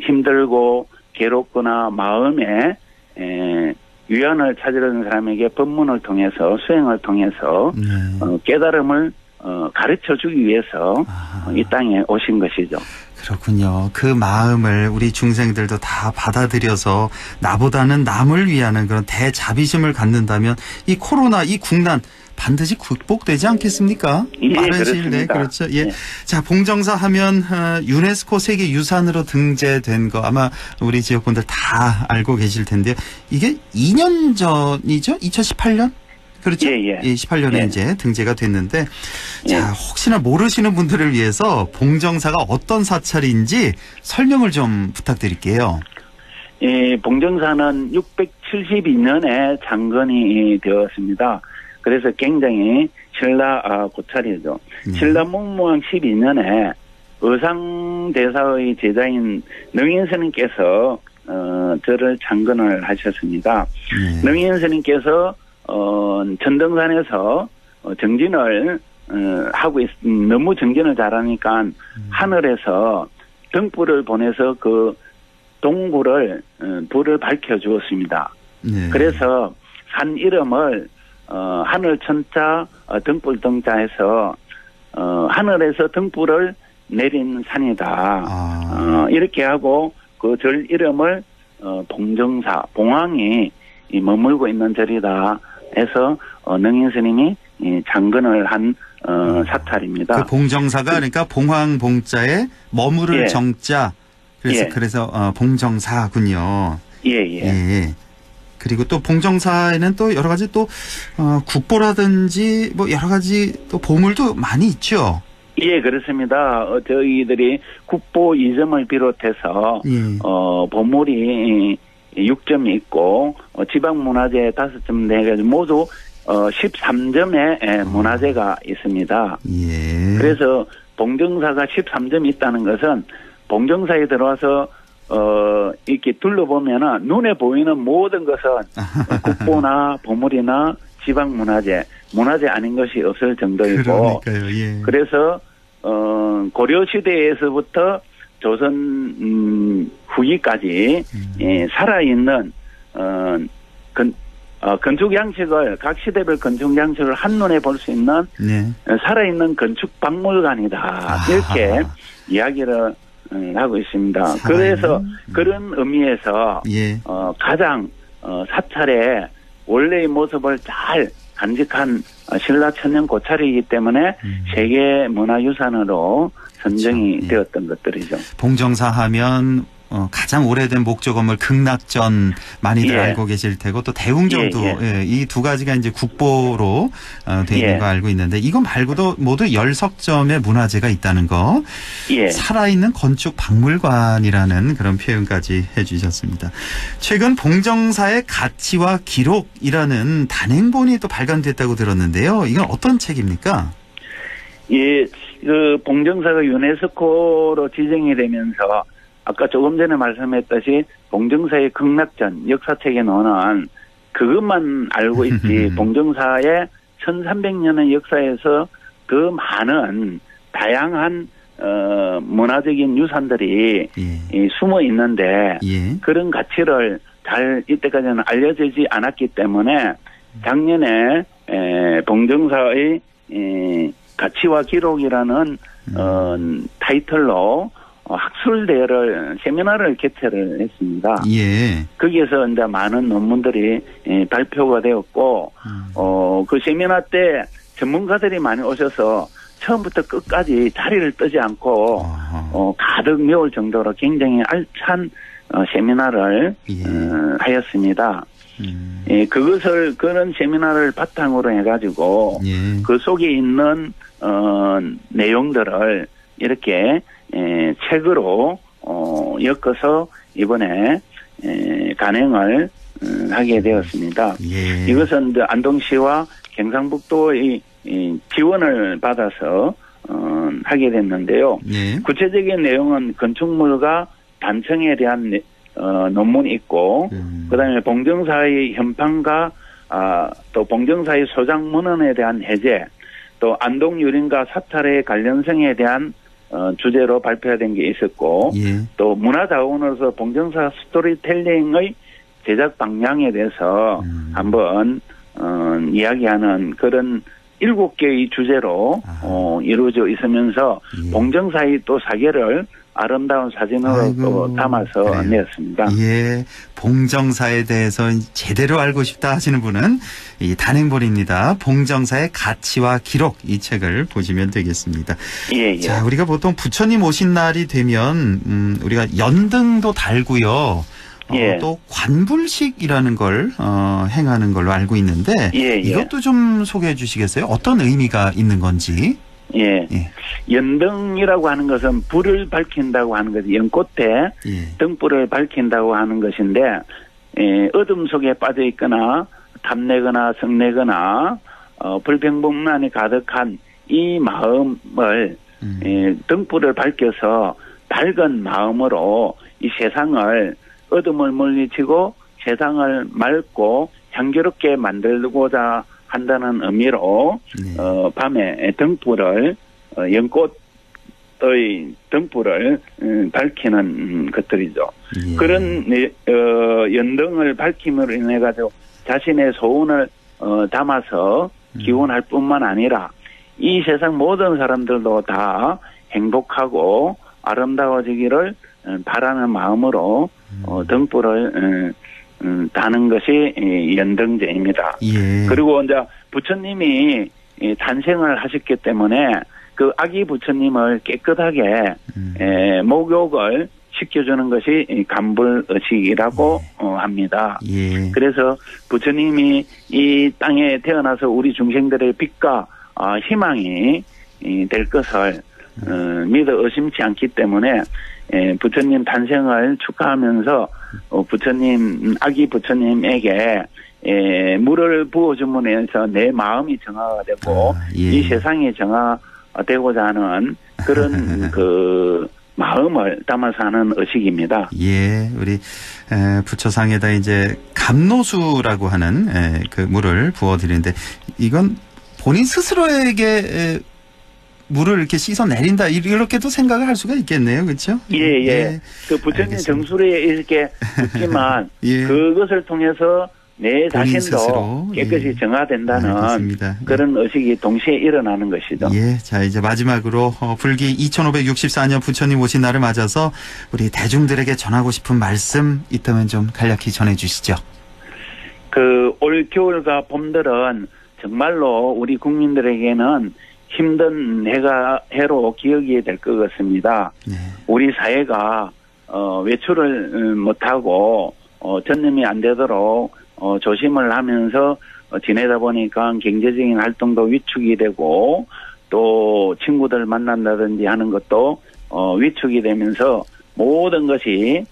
힘들고 괴롭거나 마음에 위안을 찾으려는 사람에게 법문을 통해서 수행을 통해서 깨달음을 가르쳐주기 위해서 이 땅에 오신 것이죠. 그렇군요. 그 마음을 우리 중생들도 다 받아들여서 나보다는 남을 위하는 그런 대자비심을 갖는다면 이 코로나, 이 국난 반드시 극복되지 않겠습니까? 빠른 시일 내에. 그렇죠. 예. 자, 봉정사 하면 유네스코 세계유산으로 등재된 거 아마 우리 지역분들 다 알고 계실 텐데요. 이게 2년 전이죠? 2018년? 그렇죠? 예, 18년에 이제 등재가 됐는데 자, 혹시나 모르시는 분들을 위해서 봉정사가 어떤 사찰인지 설명을 좀 부탁드릴게요. 예, 봉정사는 672년에 창건이 되었습니다. 그래서 굉장히 신라 고찰이죠. 신라 문무왕 12년에 의상대사의 제자인 능인스님께서 저를 창건을 하셨습니다. 능인스님께서 천등산에서 정진을 하고 너무 정진을 잘하니까 하늘에서 등불을 보내서 그 동굴을 불을 밝혀 주었습니다. 그래서 산 이름을 하늘 천자 등불 등자해서 하늘에서 등불을 내린 산이다. 이렇게 하고 그 절 이름을 봉정사, 봉황이 머물고 있는 절이다 해서 능인 스님이 창건을 한 사찰입니다. 그 봉정사가 그러니까 봉황 봉자에 머무를 정자 그래서 봉정사군요. 예. 그리고 또 봉정사에는 또 여러 가지 또 국보라든지 뭐 여러 가지 또 보물도 많이 있죠. 예, 그렇습니다. 저희들이 국보 2점을 비롯해서 보물이 6점이 있고 지방문화재 5점 내가지고 모두 13점의 문화재가 있습니다. 그래서 봉정사가 13점이 있다는 것은 봉정사에 들어와서 이렇게 둘러보면은 눈에 보이는 모든 것은 국보나 보물이나 지방문화재, 문화재 아닌 것이 없을 정도이고, 그래서 고려 시대에서부터 조선 후기까지 살아있는 건축 양식을 각 시대별 건축 양식을 한눈에 볼 수 있는 살아있는 건축 박물관이다 이렇게 이야기를 하고 있습니다. 그래서 그런 의미에서 가장 사찰의 원래의 모습을 잘 간직한 신라 천년 고찰이기 때문에 세계 문화유산으로 선정이 되었던 것들이죠. 봉정사 하면 가장 오래된 목조 건물 극락전 많이들 예. 알고 계실 테고 또 대웅전도 이 두 가지가 이제 국보로 돼 있는 거 알고 있는데 이거 말고도 모두 10석점의 문화재가 있다는 거. 살아있는 건축 박물관이라는 그런 표현까지 해주셨습니다. 최근 봉정사의 가치와 기록이라는 단행본이 또 발간됐다고 들었는데요. 이건 어떤 책입니까? 예, 그 봉정사가 유네스코로 지정이 되면서 아까 조금 전에 말씀했듯이 봉정사의 극락전 역사책에 넣어놓은 그것만 알고 있지 봉정사의 1300년의 역사에서 그 많은 다양한 문화적인 유산들이 숨어 있는데 그런 가치를 잘 이때까지는 알려지지 않았기 때문에 작년에 봉정사의 가치와 기록이라는 타이틀로 학술대회를 세미나를 개최를 했습니다. 거기에서 이제 많은 논문들이 발표가 되었고 그 세미나 때 전문가들이 많이 오셔서 처음부터 끝까지 자리를 뜨지 않고 가득 메울 정도로 굉장히 알찬 세미나를 하였습니다. 그런 세미나를 바탕으로 해가지고 그 속에 있는 내용들을 이렇게 책으로 엮어서 이번에 간행을 하게 되었습니다. 이것은 안동시와 경상북도의 지원을 받아서 하게 됐는데요. 구체적인 내용은 건축물과 단청에 대한 논문이 있고 그다음에 봉정사의 현판과 또 봉정사의 소장 문헌에 대한 해제 또 안동 유림과 사찰의 관련성에 대한 주제로 발표된 게 있었고 또 문화자원으로서 봉정사 스토리텔링의 제작 방향에 대해서 한번 이야기하는 그런 7개의 주제로 이루어져 있으면서 봉정사의 또 사계를 아름다운 사진으로 또 담아서 내었습니다. 봉정사에 대해서 제대로 알고 싶다 하시는 분은 이 단행본입니다. 봉정사의 가치와 기록 이 책을 보시면 되겠습니다. 자, 우리가 보통 부처님 오신 날이 되면 우리가 연등도 달고요. 또 관불식이라는 걸 행하는 걸로 알고 있는데 이것도 좀 소개해 주시겠어요? 어떤 의미가 있는 건지. 연등이라고 하는 것은 불을 밝힌다고 하는 것이 연꽃에 등불을 밝힌다고 하는 것인데 어둠 속에 빠져 있거나 탐내거나 성내거나 불평분만이 가득한 이 마음을 등불을 밝혀서 밝은 마음으로 이 세상을 어둠을 물리치고 세상을 맑고 향기롭게 만들고자 한다는 의미로 밤에 등불을 연꽃의 등불을 밝히는 것들이죠. 그런 연등을 밝힘으로 인해 가지고 자신의 소원을 담아서 기원할 뿐만 아니라 이 세상 모든 사람들도 다 행복하고 아름다워지기를 바라는 마음으로 등불을 다는 것이 연등제입니다. 그리고 이제 부처님이 탄생을 하셨기 때문에 그 아기 부처님을 깨끗하게 목욕을 시켜주는 것이 간불의식이라고 합니다. 그래서 부처님이 이 땅에 태어나서 우리 중생들의 빛과 희망이 될 것을 믿어 의심치 않기 때문에 부처님 탄생을 축하하면서 부처님 아기 부처님에게 물을 부어줌으로 해서 내 마음이 정화가 되고 이 세상이 정화되고자 하는 그런 그 마음을 담아서 하는 의식입니다. 우리 부처상에다 이제 감노수라고 하는 그 물을 부어드리는데 이건 본인 스스로에게 물을 이렇게 씻어 내린다 이렇게도 생각을 할 수가 있겠네요, 그렇죠? 그 부처님 정수리에 이렇게 붓지만 그것을 통해서 내 자신도 스스로, 깨끗이 정화된다는 그런 의식이 동시에 일어나는 것이죠. 자 이제 마지막으로 불기 2564년 부처님 오신 날을 맞아서 우리 대중들에게 전하고 싶은 말씀 있다면 좀 간략히 전해주시죠. 그 올 겨울과 봄들은 정말로 우리 국민들에게는 힘든 해로 기억이 될 것 같습니다. 우리 사회가 외출을 못하고 전염이 안 되도록 조심을 하면서 지내다 보니까 경제적인 활동도 위축이 되고 또 친구들 만난다든지 하는 것도 위축이 되면서 모든 것이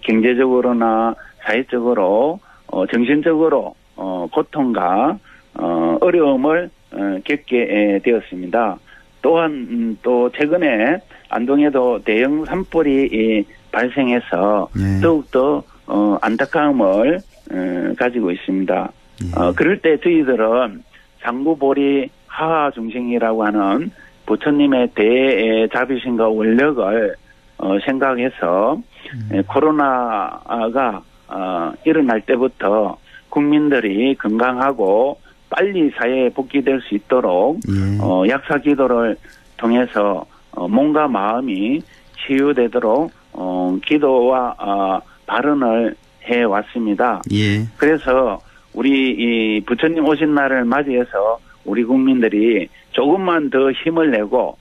경제적으로나 사회적으로 정신적으로 고통과 어려움을 겪게 되었습니다. 또한 또 최근에 안동에도 대형 산불이 발생해서 더욱더 안타까움을 가지고 있습니다. 그럴 때 저희들은 상구보리 하하중생이라고 하는 부처님의 대자비심과 원력을 생각해서 코로나가 일어날 때부터 국민들이 건강하고 빨리 사회에 복귀될 수 있도록 약사 기도를 통해서 몸과 마음이 치유되도록 기도와 발언을 해왔습니다. 그래서 우리 이 부처님 오신 날을 맞이해서 우리 국민들이 조금만 더 힘을 내고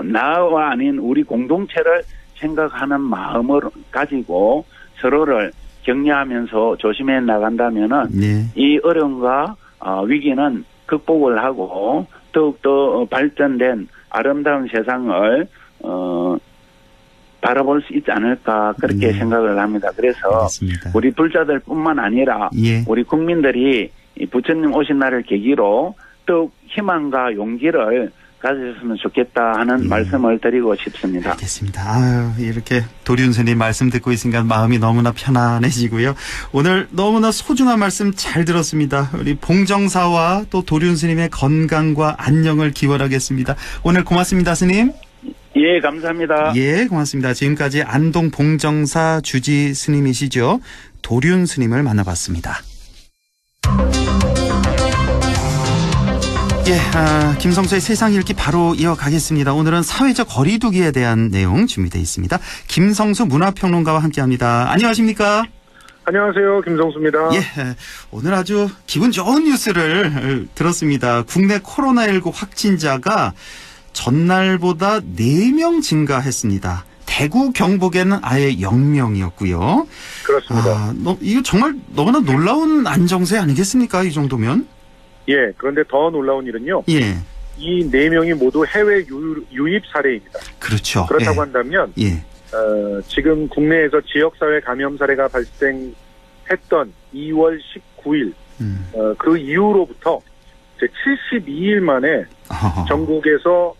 나와 아닌 우리 공동체를 생각하는 마음을 가지고 서로를 격려하면서 조심해 나간다면은 이 어려움과 위기는 극복을 하고 더욱더 발전된 아름다운 세상을 바라볼 수 있지 않을까 그렇게 생각을 합니다. 그래서 알겠습니다. 우리 불자들뿐만 아니라 우리 국민들이 이 부처님 오신 날을 계기로 더욱 희망과 용기를 가졌으면 좋겠다 하는 말씀을 드리고 싶습니다. 알겠습니다. 아유, 이렇게 도륜 스님 말씀 듣고 있으니까 마음이 너무나 편안해지고요. 오늘 너무나 소중한 말씀 잘 들었습니다. 우리 봉정사와 또 도륜 스님의 건강과 안녕을 기원하겠습니다. 오늘 고맙습니다, 스님. 예, 감사합니다. 예, 고맙습니다. 지금까지 안동 봉정사 주지 스님이시죠. 도륜 스님을 만나봤습니다. 예, 김성수의 세상 읽기 바로 이어가겠습니다. 오늘은 사회적 거리두기에 대한 내용 준비되어 있습니다. 김성수 문화평론가와 함께합니다. 안녕하십니까? 안녕하세요. 김성수입니다. 예, 오늘 아주 기분 좋은 뉴스를 들었습니다. 국내 코로나19 확진자가 전날보다 4명 증가했습니다. 대구, 경북에는 아예 0명이었고요. 그렇습니다. 이거 정말 너무나 놀라운 안정세 아니겠습니까? 이 정도면? 예, 그런데 더 놀라운 일은요. 예. 이 4명이 모두 해외 유입 사례입니다. 그렇죠. 그렇다고 한다면 지금 국내에서 지역사회 감염 사례가 발생했던 2월 19일 그 이후로부터 이제 72일 만에 전국에서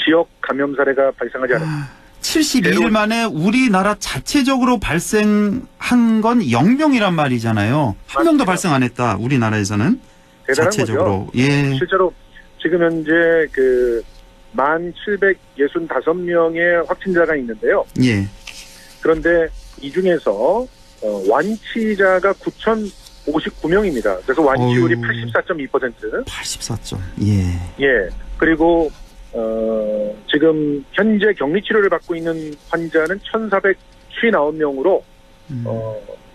지역 감염 사례가 발생하지 않았습니다. 72일 만에 우리나라 자체적으로 발생한 건 0명이란 말이잖아요. 한 명도 발생 안 했다. 우리나라에서는. 대단한 자체적으로. 거죠. 예. 실제로 지금 현재 1,765명의 확진자가 있는데요. 예. 그런데 이 중에서 완치자가 9,059명입니다. 그래서 완치율이 84.2%. 84점. 예. 예. 그리고 지금 현재 격리 치료를 받고 있는 환자는 1,459명으로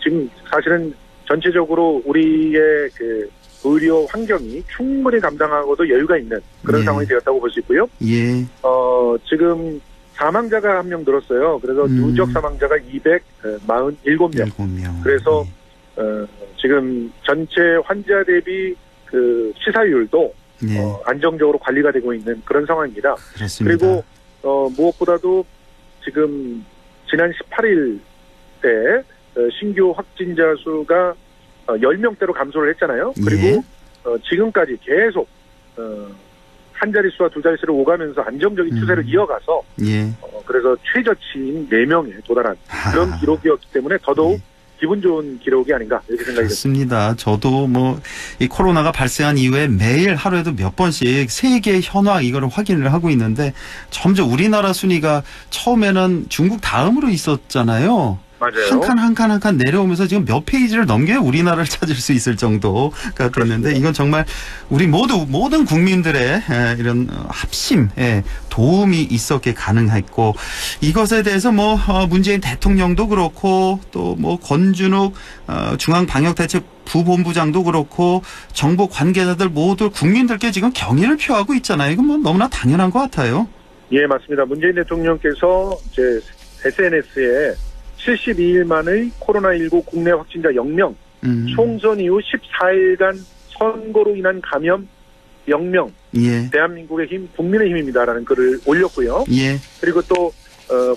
지금 사실은 전체적으로 우리의 그 의료 환경이 충분히 감당하고도 여유가 있는 그런 상황이 되었다고 볼 수 있고요. 예. 지금 사망자가 1명 늘었어요. 그래서 누적 사망자가 247명. 그래서 지금 전체 환자 대비 그 치사율도 안정적으로 관리가 되고 있는 그런 상황입니다. 그렇습니다. 그리고 무엇보다도 지금 지난 18일 때 신규 확진자 수가 10명대로 감소를 했잖아요. 그리고 지금까지 계속 한 자릿수와 두 자릿수를 오가면서 안정적인 추세를 이어가서 그래서 최저치인 4명에 도달한 그런 기록이었기 때문에 더더욱 기분 좋은 기록이 아닌가 이렇게 생각이 듭니다. 저도 이 코로나가 발생한 이후에 매일 하루에도 몇 번씩 세계 현황 이거를 확인을 하고 있는데 점점 우리나라 순위가 처음에는 중국 다음으로 있었잖아요. 맞아요. 한 칸 내려오면서 지금 몇 페이지를 넘겨야 우리나라를 찾을 수 있을 정도가 됐는데 이건 정말 우리 모든 국민들의 이런 합심에 도움이 있었기에 가능했고 이것에 대해서 문재인 대통령도 그렇고 또 권준욱 중앙방역대책 부본부장도 그렇고 정부 관계자들 모두 국민들께 지금 경의를 표하고 있잖아요. 이건 너무나 당연한 것 같아요. 예, 맞습니다. 문재인 대통령께서 이제 SNS에 72일 만의 코로나19 국내 확진자 0명, 총선 이후 14일간 선거로 인한 감염 0명, 예. 대한민국의 힘, 국민의 힘입니다라는 글을 올렸고요. 예. 그리고 또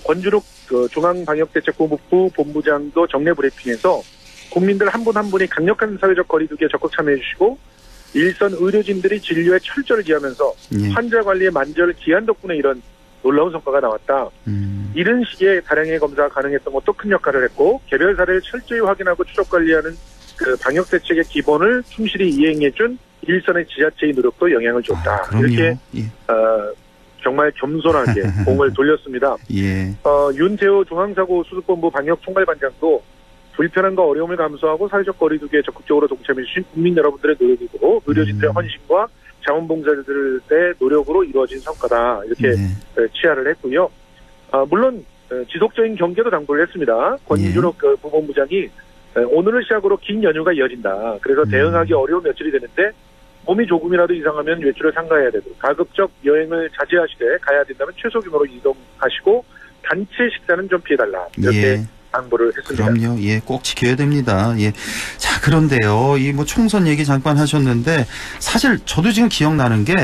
권준욱 중앙방역대책본부 본부장도 정례 브리핑에서 국민들 한 분 한 분이 강력한 사회적 거리두기에 적극 참여해 주시고 일선 의료진들이 진료에 철저를 기하면서 환자 관리에 만전을 기한 덕분에 이런 놀라운 성과가 나왔다. 이런 시기에 다량의 검사가 가능했던 것도 큰 역할을 했고 개별 사례를 철저히 확인하고 추적 관리하는 그 방역 대책의 기본을 충실히 이행해준 일선의 지자체의 노력도 영향을 줬다. 이렇게 정말 겸손하게 공을 돌렸습니다. 예. 윤태호 중앙사고수습본부 방역총괄반장도 불편함과 어려움을 감수하고 사회적 거리두기에 적극적으로 동참해 주신 국민 여러분들의 노력이고 의료진들의 헌신과 자원봉사자들의 노력으로 이루어진 성과다. 이렇게 치하를 했고요. 물론 지속적인 경계도 당부를 했습니다. 권준욱 부본부장이 오늘을 시작으로 긴 연휴가 이어진다. 그래서 대응하기 어려운 며칠이 되는데 몸이 조금이라도 이상하면 외출을 삼가해야 되고 가급적 여행을 자제하시되 가야 된다면 최소 규모로 이동하시고 단체 식사는 좀 피해달라. 이렇게 당부를 했습니다. 그럼요. 예, 꼭 지켜야 됩니다. 예. 자, 그런데요. 이 뭐 총선 얘기 잠깐 하셨는데 사실 저도 지금 기억나는 게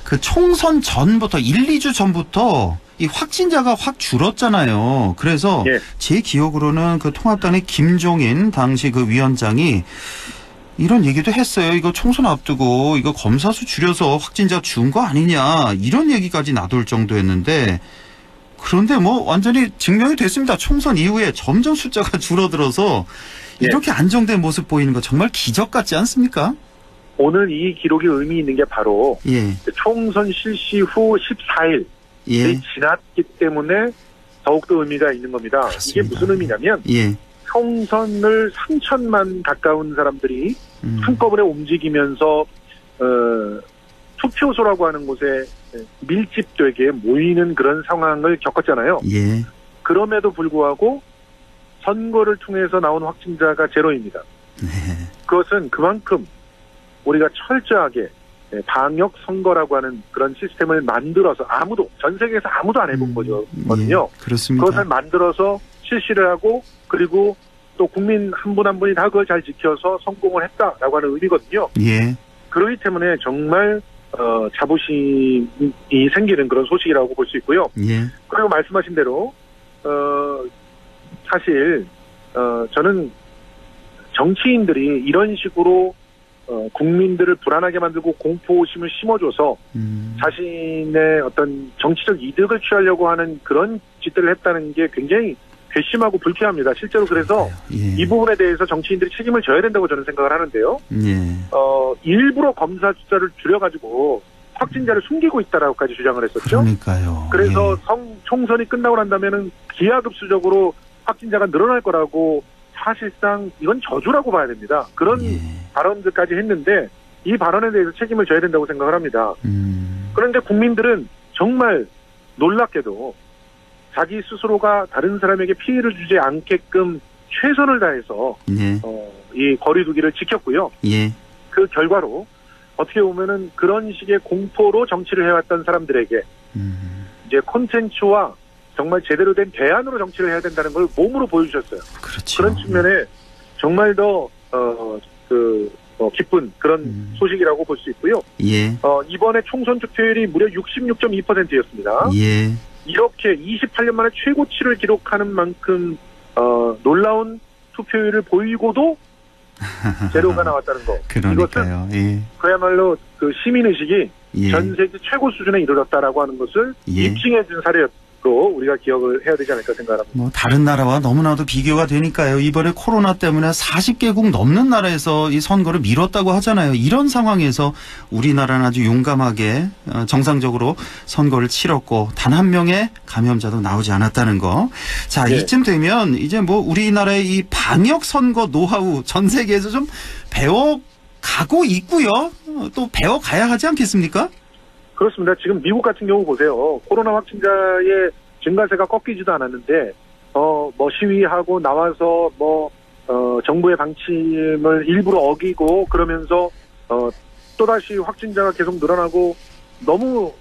그 총선 전부터 1, 2주 전부터 이 확진자가 확 줄었잖아요. 그래서 제 기억으로는 그 통합당의 김종인 당시 그 위원장이 이런 얘기도 했어요. 이거 총선 앞두고 이거 검사 수 줄여서 확진자 준 거 아니냐 이런 얘기까지 나돌 정도였는데 그런데 뭐 완전히 증명이 됐습니다. 총선 이후에 점점 숫자가 줄어들어서 이렇게 안정된 모습 보이는 거 정말 기적 같지 않습니까? 오늘 이 기록이 의미 있는 게 바로 총선 실시 후 14일 지났기 때문에 더욱더 의미가 있는 겁니다. 그렇습니다. 이게 무슨 의미냐면 총선을 3천만 가까운 사람들이 한꺼번에 움직이면서 투표소라고 하는 곳에 밀집되게 모이는 그런 상황을 겪었잖아요. 그럼에도 불구하고 선거를 통해서 나온 확진자가 제로입니다. 그것은 그만큼 우리가 철저하게 방역 선거라고 하는 그런 시스템을 만들어서 전 세계에서 아무도 안 해본 거거든요. 그렇습니다. 그것을 만들어서 실시를 하고 그리고 또 국민 한 분 한 분이 다 그걸 잘 지켜서 성공을 했다라고 하는 의미거든요. 그렇기 때문에 정말 자부심이 생기는 그런 소식이라고 볼 수 있고요. 그리고 말씀하신 대로 사실 저는 정치인들이 이런 식으로 국민들을 불안하게 만들고 공포심을 심어줘서 자신의 어떤 정치적 이득을 취하려고 하는 그런 짓들을 했다는 게 굉장히 괘씸하고 불쾌합니다. 실제로 그래서 이 부분에 대해서 정치인들이 책임을 져야 된다고 저는 생각을 하는데요. 일부러 검사 숫자를 줄여가지고 확진자를 숨기고 있다라고까지 주장을 했었죠. 그러니까요. 그래서 총선이 끝나고 난다면은 기하급수적으로 확진자가 늘어날 거라고 사실상 이건 저주라고 봐야 됩니다. 그런 발언들까지 했는데 이 발언에 대해서 책임을 져야 된다고 생각을 합니다. 그런데 국민들은 정말 놀랍게도 자기 스스로가 다른 사람에게 피해를 주지 않게끔 최선을 다해서 이 거리두기를 지켰고요. 그 결과로 어떻게 보면은 그런 식의 공포로 정치를 해왔던 사람들에게 이제 콘텐츠와 정말 제대로 된 대안으로 정치를 해야 된다는 걸 몸으로 보여주셨어요. 그렇죠. 그런 측면에 정말 더 기쁜 그런 소식이라고 볼 수 있고요. 이번에 총선 투표율이 무려 66.2%였습니다. 이렇게 28년 만에 최고치를 기록하는 만큼 놀라운 투표율을 보이고도 제로가 나왔다는 거. 그러니까요. 이것은 그야말로 그 시민의식이 전 세계 최고 수준에 이르렀다라고 하는 것을 입증해준 사례였고 우리가 기억을 해야 되지 않을까 생각합니다. 뭐 다른 나라와 너무나도 비교가 되니까요. 이번에 코로나 때문에 40개국 넘는 나라에서 이 선거를 미뤘다고 하잖아요. 이런 상황에서 우리나라는 아주 용감하게 정상적으로 선거를 치렀고 단 한 명의 감염자도 나오지 않았다는 거. 자, 이쯤 되면 이제 뭐 우리나라의 이 방역 선거 노하우 전 세계에서 좀 배워가고 있고요. 또 배워가야 하지 않겠습니까? 그렇습니다. 지금 미국 같은 경우 보세요. 코로나 확진자의 증가세가 꺾이지도 않았는데, 뭐 시위하고 나와서 정부의 방침을 일부러 어기고 그러면서, 또다시 확진자가 계속 늘어나고 너무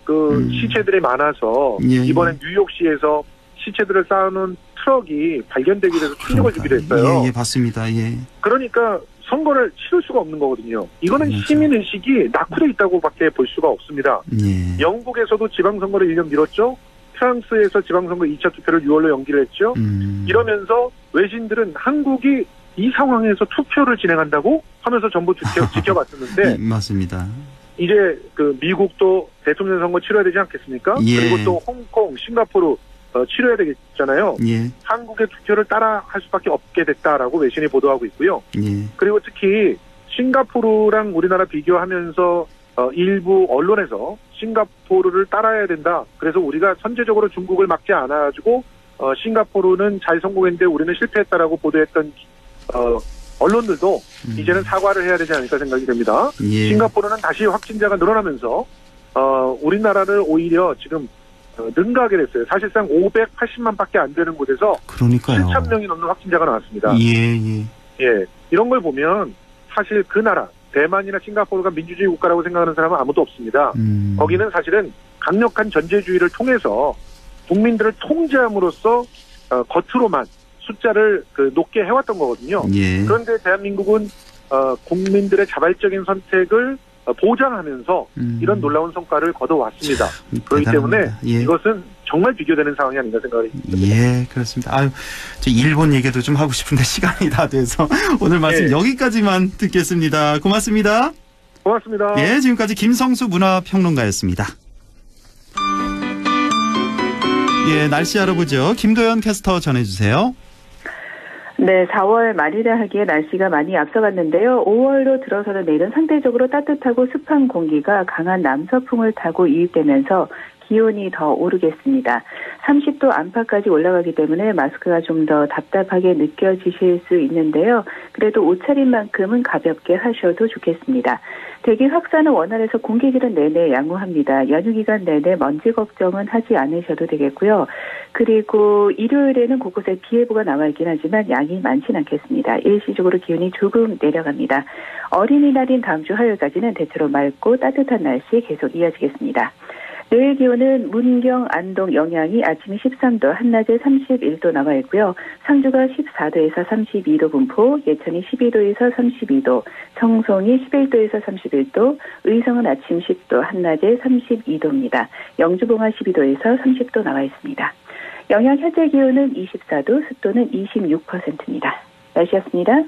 시체들이 많아서 이번에 뉴욕시에서 시체들을 쌓아놓은 트럭이 발견되게 돼서 충격을 주기도 했어요. 예, 봤습니다. 예. 그러니까 선거를 치를 수가 없는 거거든요. 이거는 그렇죠. 시민의식이 낙후돼 있다고밖에 볼 수가 없습니다. 예. 영국에서도 지방선거를 1년 미뤘죠. 프랑스에서 지방선거 2차 투표를 6월로 연기를 했죠. 이러면서 외신들은 한국이 이 상황에서 투표를 진행한다고 하면서 전부 지켜봤었는데 맞습니다. 이제 그 미국도 대통령 선거 치러야 되지 않겠습니까? 예. 그리고 또 홍콩, 싱가포르 치러야 되겠잖아요. 예. 한국의 투표를 따라 할 수밖에 없게 됐다라고 외신이 보도하고 있고요. 예. 그리고 특히 싱가포르랑 우리나라 비교하면서 일부 언론에서 싱가포르를 따라야 된다. 그래서 우리가 선제적으로 중국을 막지 않아가지고 싱가포르는 잘 성공했는데 우리는 실패했다라고 보도했던 언론들도 이제는 사과를 해야 되지 않을까 생각이 됩니다. 예. 싱가포르는 다시 확진자가 늘어나면서 우리나라를 오히려 지금 능가하게 됐어요. 사실상 580만밖에 안 되는 곳에서 그러니까요. 7,000명이 넘는 확진자가 나왔습니다. 예. 이런 걸 보면 사실 그 나라 대만이나 싱가포르가 민주주의 국가라고 생각하는 사람은 아무도 없습니다. 거기는 사실은 강력한 전제주의를 통해서 국민들을 통제함으로써 겉으로만 숫자를 높게 해왔던 거거든요. 예. 그런데 대한민국은 국민들의 자발적인 선택을 보장하면서 이런 놀라운 성과를 거둬왔습니다. 그렇기 때문에 이것은 정말 비교되는 상황이 아닌가 생각이 듭니다. 예, 그렇습니다. 아유, 저 일본 얘기도 좀 하고 싶은데 시간이 다 돼서 오늘 말씀 여기까지만 듣겠습니다. 고맙습니다. 고맙습니다. 예, 지금까지 김성수 문화평론가였습니다. 예, 날씨 알아보죠. 김도연 캐스터 전해주세요. 네, 4월 말이라 하기에 날씨가 많이 앞서갔는데요. 5월로 들어서는 내일은 상대적으로 따뜻하고 습한 공기가 강한 남서풍을 타고 유입되면서 기온이 더 오르겠습니다. 30도 안팎까지 올라가기 때문에 마스크가 좀 더 답답하게 느껴지실 수 있는데요. 그래도 옷차림만큼은 가볍게 하셔도 좋겠습니다. 대기 확산은 원활해서 공기질은 내내 양호합니다. 연휴 기간 내내 먼지 걱정은 하지 않으셔도 되겠고요. 그리고 일요일에는 곳곳에 비 예보가 나와 있긴 하지만 양이 많진 않겠습니다. 일시적으로 기온이 조금 내려갑니다. 어린이날인 다음 주 화요일까지는 대체로 맑고 따뜻한 날씨 계속 이어지겠습니다. 내일 기온은 문경, 안동, 영양이 아침에 13도, 한낮에 31도 나와 있고요. 상주가 14도에서 32도 분포, 예천이 12도에서 32도, 청송이 11도에서 31도, 의성은 아침 10도, 한낮에 32도입니다. 영주봉화 12도에서 30도 나와 있습니다. 영양 현재 기온은 24도, 습도는 26%입니다. 날씨였습니다.